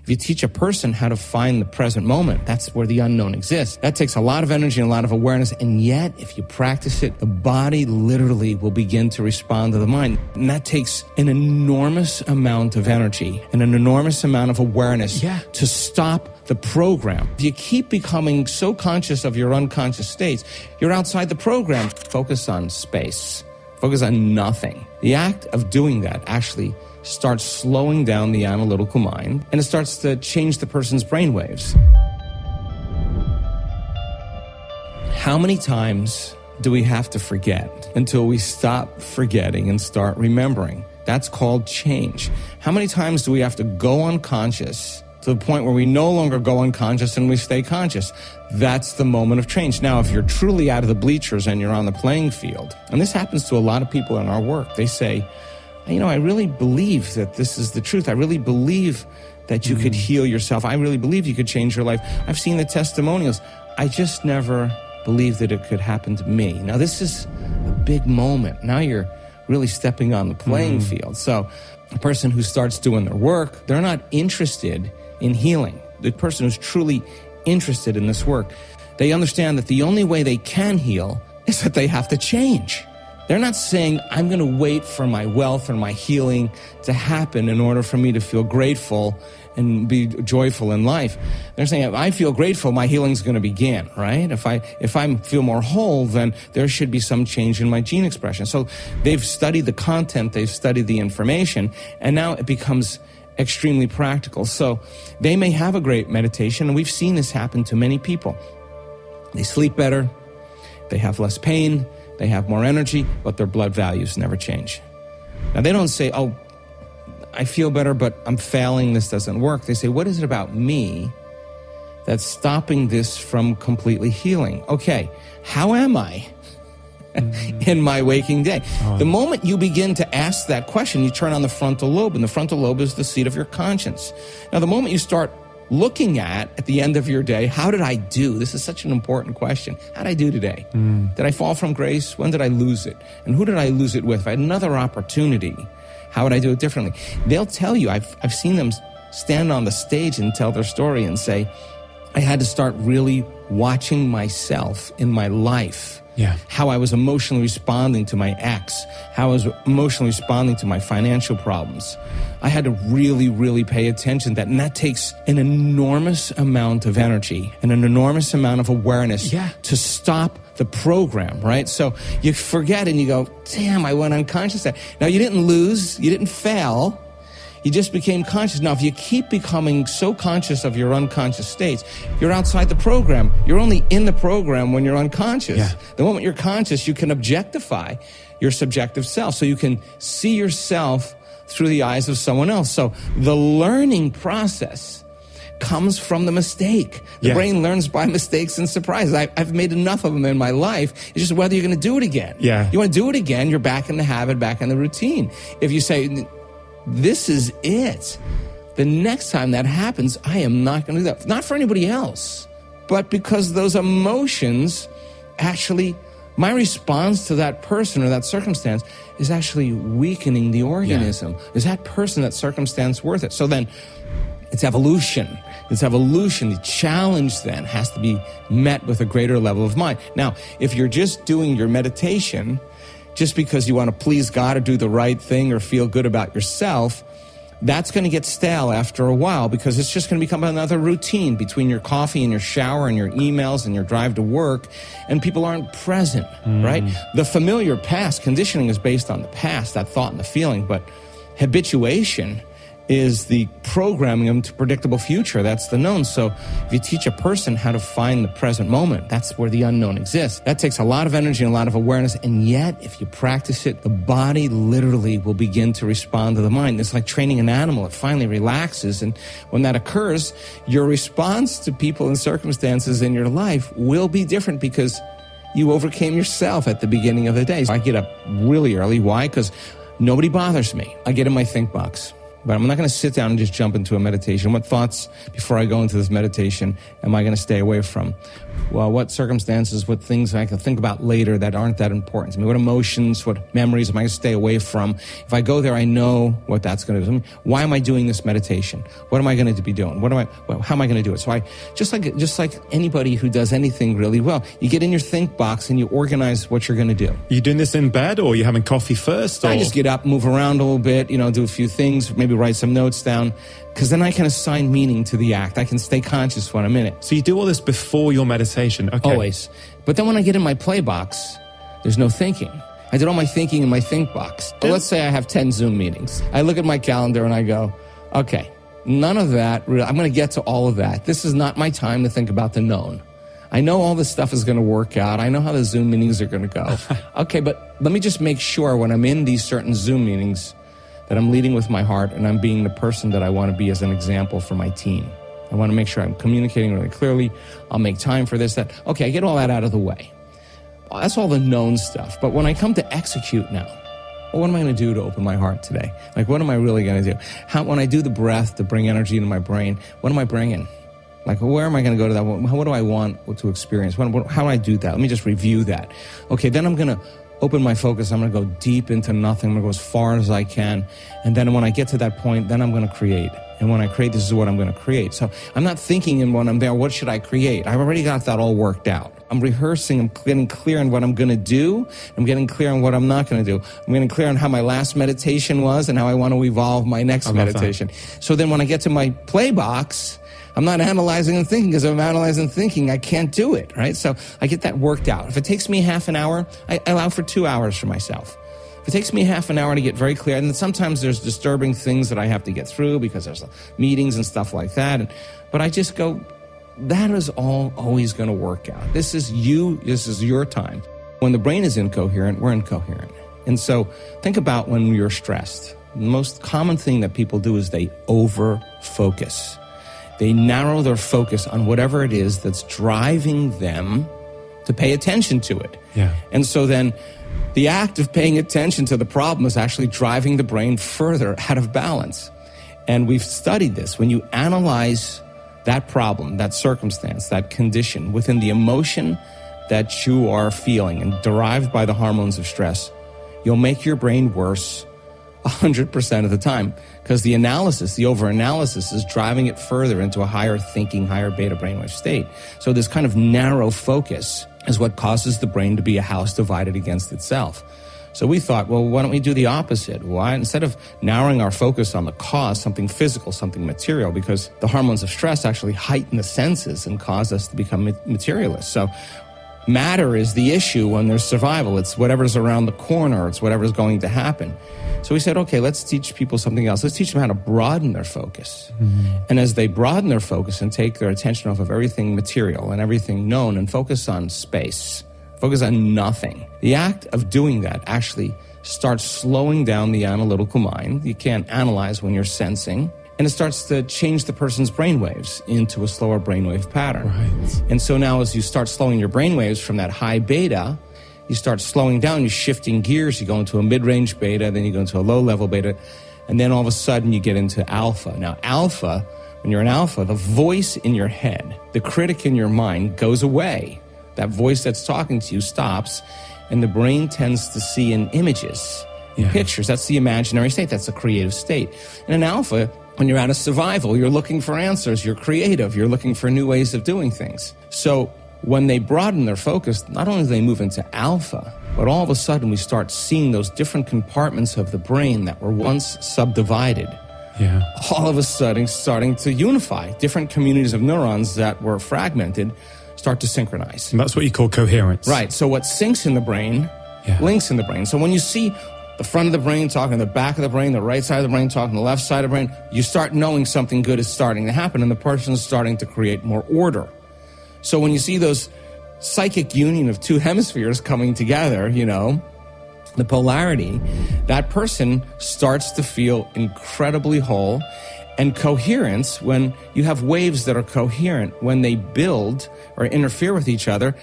If you teach a person how to find the present moment, that's where the unknown exists. That takes a lot of energy and a lot of awareness. And yet, if you practice it, the body literally will begin to respond to the mind. And that takes an enormous amount of energy and an enormous amount of awareness to stop the program. If you keep becoming so conscious of your unconscious states, you're outside the program. Focus on space. Focus on nothing. The act of doing that actually starts slowing down the analytical mind, and it starts to change the person's brainwaves. How many times do we have to forget until we stop forgetting and start remembering? That's called change. How many times do we have to go unconscious to the point where we no longer go unconscious and we stay conscious? That's the moment of change. Now, if you're truly out of the bleachers and you're on the playing field, and this happens to a lot of people in our work, they say, I really believe that this is the truth. I really believe that you could heal yourself. I really believe you could change your life. I've seen the testimonials. I just never believed that it could happen to me. Now, this is a big moment. Now you're really stepping on the playing field. So the person who starts doing their work, they're not interested in healing. The person who's truly interested in this work, they understand that the only way they can heal is that they have to change. They're not saying, I'm going to wait for my wealth or my healing to happen in order for me to feel grateful and be joyful in life. They're saying, if I feel grateful, my healing's going to begin, right? If I feel more whole, then there should be some change in my gene expression. So they've studied the content, they've studied the information, and now it becomes extremely practical. So they may have a great meditation, and we've seen this happen to many people. They sleep better, they have less pain, they have more energy, but their blood values never change. Now, they don't say, I feel better, but I'm failing, this doesn't work. They say, what is it about me that's stopping this from completely healing? Okay, how am I in my waking day? The moment you begin to ask that question, you turn on the frontal lobe, and the frontal lobe is the seat of your conscience. Now, the moment you start looking at the end of your day, how did I do? This is such an important question. How did I do today? Did I fall from grace? When did I lose it? And who did I lose it with? If I had another opportunity, how would I do it differently? They'll tell you, I've seen them stand on the stage and tell their story and say, I had to start really watching myself in my life. How I was emotionally responding to my ex, how I was emotionally responding to my financial problems. I had to really, really pay attention to that. And that takes an enormous amount of energy and an enormous amount of awareness to stop the program, right? So you forget and you go, damn, I went unconscious. Now, you didn't lose, you didn't fail. You just became conscious. Now, if you keep becoming so conscious of your unconscious states, you're outside the program. You're only in the program when you're unconscious. The moment you're conscious, you can objectify your subjective self. So you can see yourself through the eyes of someone else. So the learning process comes from the mistake. The brain learns by mistakes and surprises. I've made enough of them in my life. It's just whether you're going to do it again. You want to do it again, you're back in the habit, back in the routine. If you say, this is it, the next time that happens, I am not going to do that. Not for anybody else, but because those emotions actually, my response to that person or that circumstance is actually weakening the organism. Is that person, that circumstance worth it? So then it's evolution. It's evolution. The challenge then has to be met with a greater level of mind. Now, if you're just doing your meditation just because you want to please God or do the right thing or feel good about yourself, that's going to get stale after a while because it's just going to become another routine between your coffee and your shower and your emails and your drive to work, and people aren't present, right? The familiar past, conditioning is based on the past, that thought and the feeling, but habituation is the programming them to predictable future. That's the known. So if you teach a person how to find the present moment, that's where the unknown exists. That takes a lot of energy and a lot of awareness. And yet, if you practice it, the body literally will begin to respond to the mind. It's like training an animal. It finally relaxes. And when that occurs, your response to people and circumstances in your life will be different because you overcame yourself at the beginning of the day. So I get up really early. Why? Because nobody bothers me. I get in my think box. But I'm not going to sit down and just jump into a meditation. What thoughts before I go into this meditation am I going to stay away from? Well, what circumstances, what things I can think about later that aren't that important to me? What emotions, what memories am I going to stay away from? If I go there, I know what that's going to do. I mean, why am I doing this meditation? What am I going to be doing? How am I going to do it? So just like anybody who does anything really well, you get in your think box and you organize what you're going to do. Are you doing this in bed, or are you having coffee first? Or? I just get up, move around a little bit, do a few things, maybe write some notes down, because then I can assign meaning to the act. I can stay conscious when I'm in it. So you do all this before your meditation? Okay. Always. But then when I get in my play box, there's no thinking. I did all my thinking in my think box. But let's say I have 10 Zoom meetings. I look at my calendar and I go, okay, none of that, I'm going to get to all of that. This is not my time to think about the known. I know all this stuff is going to work out. I know how the Zoom meetings are going to go. Okay, but let me just make sure when I'm in these certain Zoom meetings that I'm leading with my heart and I'm being the person that I want to be as an example for my team. I want to make sure I'm communicating really clearly. I'll make time for this, that. Okay, I get all that out of the way. Well, that's all the known stuff. But when I come to execute now, well, what am I going to do to open my heart today? Like, what am I really going to do? When I do the breath to bring energy into my brain, what am I bringing? Like, where am I going to go to that? What do I want to experience? How do I do that? Let me just review that. Okay, then I'm going to open my focus. I'm going to go deep into nothing. I'm going to go as far as I can. And then when I get to that point, then I'm going to create. And when I create, this is what I'm going to create. So I'm not thinking in when I'm there, what should I create? I've already got that all worked out. I'm rehearsing. I'm getting clear on what I'm going to do. I'm getting clear on what I'm not going to do. I'm getting clear on how my last meditation was and how I want to evolve my next meditation. So then when I get to my play box, I'm not analyzing and thinking, because if I'm analyzing and thinking, I can't do it, right? So I get that worked out. If it takes me half an hour, I allow for 2 hours for myself. If it takes me half an hour to get very clear, and then sometimes there's disturbing things that I have to get through because there's meetings and stuff like that. But I just go, that is all always going to work out. This is your time. When the brain is incoherent, we're incoherent. And so think about when you're stressed. The most common thing that people do is they over-focus. They narrow their focus on whatever it is that's driving them to pay attention to it. Yeah. And so then the act of paying attention to the problem is actually driving the brain further out of balance. And we've studied this. When you analyze that problem, that circumstance, that condition within the emotion that you are feeling and derived by the hormones of stress, you'll make your brain worse 100% of the time, because the over-analysis is driving it further into a higher thinking, higher beta brainwave state. So this kind of narrow focus is what causes the brain to be a house divided against itself. So we thought, well, why don't we do the opposite? Why? Instead of narrowing our focus on the cause, something physical, something material, because the hormones of stress actually heighten the senses and cause us to become materialists. So matter is the issue when there's survival. It's whatever's around the corner. It's whatever's going to happen. So we said, okay, let's teach people something else. Let's teach them how to broaden their focus. Mm-hmm. And as they broaden their focus and take their attention off of everything material and everything known and focus on space, focus on nothing, the act of doing that actually starts slowing down the analytical mind. You can't analyze when you're sensing. And it starts to change the person's brainwaves into a slower brainwave pattern. Right. And so now as you start slowing your brainwaves from that high beta, you start slowing down, you're shifting gears, you go into a mid-range beta, then you go into a low-level beta, and then all of a sudden you get into alpha. Now alpha, when you're in alpha, the voice in your head, the critic in your mind goes away. That voice that's talking to you stops, and the brain tends to see in images, in pictures. That's the imaginary state, that's the creative state. And in alpha, when you're out of survival, you're looking for answers, you're creative, you're looking for new ways of doing things. So when they broaden their focus, not only do they move into alpha, but all of a sudden we start seeing those different compartments of the brain that were once subdivided. Yeah. All of a sudden starting to unify. Different communities of neurons that were fragmented start to synchronize. And that's what you call coherence. Right. So what syncs in the brain links in the brain. So when you see the front of the brain talking to the back of the brain, the right side of the brain talking to the left side of the brain, you start knowing something good is starting to happen and the person's starting to create more order. So when you see those psychic union of two hemispheres coming together, the polarity, that person starts to feel incredibly whole. And coherence, when you have waves that are coherent, when they build or interfere with each other,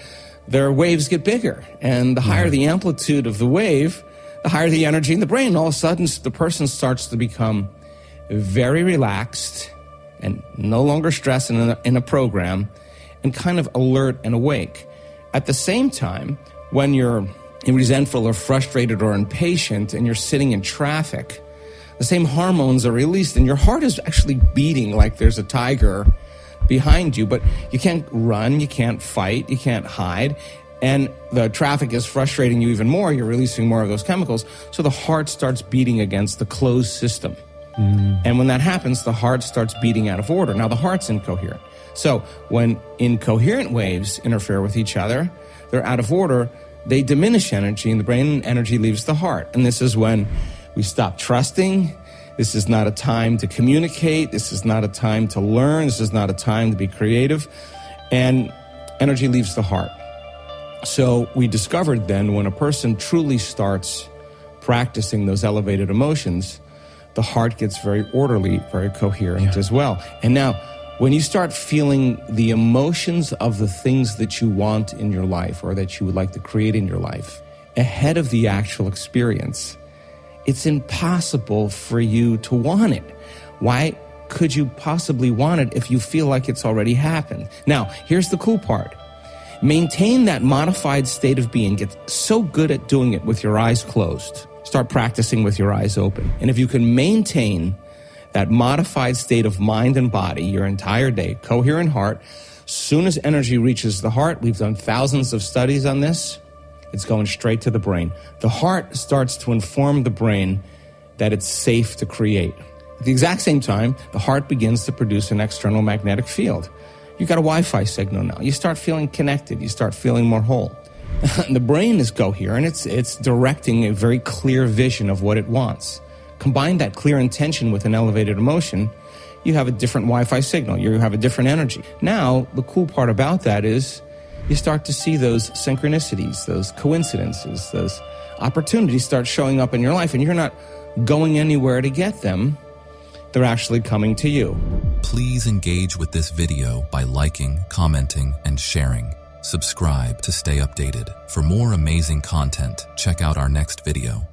their waves get bigger. And the higher the amplitude of the wave, the higher the energy in the brain. All of a sudden, the person starts to become very relaxed and no longer stressed in a program, and kind of alert and awake. At the same time, when you're resentful or frustrated or impatient and you're sitting in traffic, the same hormones are released and your heart is actually beating like there's a tiger behind you, but you can't run, you can't fight, you can't hide, and the traffic is frustrating you even more. You're releasing more of those chemicals, so the heart starts beating against the closed system. And when that happens, the heart starts beating out of order. Now, the heart's incoherent. So when incoherent waves interfere with each other, they're out of order, they diminish energy, and the brain energy leaves the heart. And this is when we stop trusting. This is not a time to communicate. This is not a time to learn. This is not a time to be creative. And energy leaves the heart. So we discovered then when a person truly starts practicing those elevated emotions, the heart gets very orderly, very coherent as well. And now, when you start feeling the emotions of the things that you want in your life or that you would like to create in your life ahead of the actual experience, it's impossible for you to want it. Why could you possibly want it if you feel like it's already happened? Now, here's the cool part. Maintain that modified state of being. Get so good at doing it with your eyes closed. Start practicing with your eyes open. And if you can maintain that modified state of mind and body your entire day, coherent heart, soon as energy reaches the heart, we've done thousands of studies on this, it's going straight to the brain. The heart starts to inform the brain that it's safe to create. At the exact same time, the heart begins to produce an external magnetic field. You got a Wi-Fi signal now. You start feeling connected. You start feeling more whole. The brain is coherent. It's directing a very clear vision of what it wants. Combine that clear intention with an elevated emotion, you have a different Wi-Fi signal. You have a different energy. Now, the cool part about that is you start to see those synchronicities, those coincidences, those opportunities start showing up in your life, and you're not going anywhere to get them. They're actually coming to you. Please engage with this video by liking, commenting, and sharing. Subscribe to stay updated. For more amazing content, check out our next video.